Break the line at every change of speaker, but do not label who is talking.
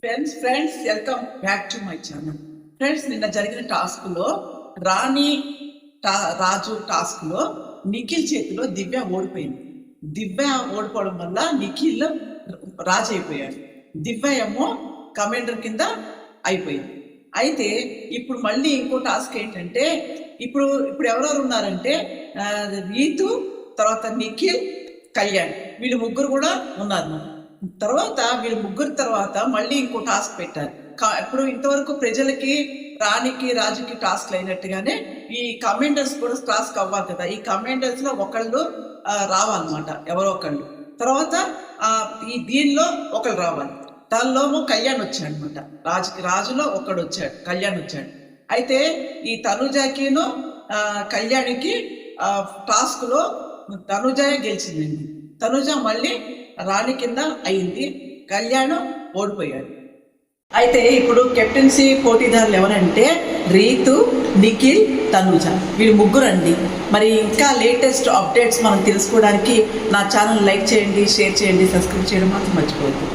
Friends welcome back to my channel. Friends, నిన్న జరిగిన టాస్క్లో రాణి రాజు టాస్క్లో నిఖిల్ చేతిలో దివ్య ఓడిపోయింది. దివ్య ఓడిపోవడం వల్ల నిఖిల్ రాజు అయిపోయాడు, దివ్య ఏమో కమాండర్ కింద అయిపోయింది. అయితే ఇప్పుడు మళ్ళీ ఇంకో టాస్క్ ఏంటంటే ఇప్పుడు ఎవరెవరు ఉన్నారంటే రీతు, తర్వాత నిఖిల్, కళ్యాణ్, వీళ్ళు ముగ్గురు కూడా ఉన్నారు. తర్వాత వీళ్ళు ముగ్గురు తర్వాత మళ్ళీ ఇంకో టాస్క్ పెట్టారు. ఇప్పుడు ఇంతవరకు ప్రజలకి రాణికి రాజుకి టాస్క్లు అయినట్టుగానే ఈ కమాండర్స్ కూడా టాస్క్ అవ్వాలి కదా. ఈ కమాండర్స్ లో ఒకళ్ళు రావాలన్నమాట, ఎవరో ఒకళ్ళు. తర్వాత దీనిలో ఒకళ్ళు రావాలి. దానిలోమో కళ్యాణ్ వచ్చాడు అనమాట. రాజులో ఒకడు వచ్చాడు, కళ్యాణ్ వచ్చాడు. అయితే ఈ తనుజాకిను కళ్యాణ్కి టాస్క్ లో తనుజాయే గెలిచిందండి. తనుజ మళ్ళీ రాణి కింద అయింది, కళ్యాణం ఓడిపోయాడు. అయితే ఇప్పుడు కెప్టెన్సీ పోటీదారులు ఎవరంటే రీతు, నిఖిల్, తనుజ, వీళ్ళు ముగ్గురు అండి. మరి ఇంకా లేటెస్ట్ అప్డేట్స్ మనం తెలుసుకోవడానికి నా ఛానల్ లైక్ చేయండి, షేర్ చేయండి, సబ్స్క్రైబ్ చేయడం మాత్రం మర్చిపోవద్దు.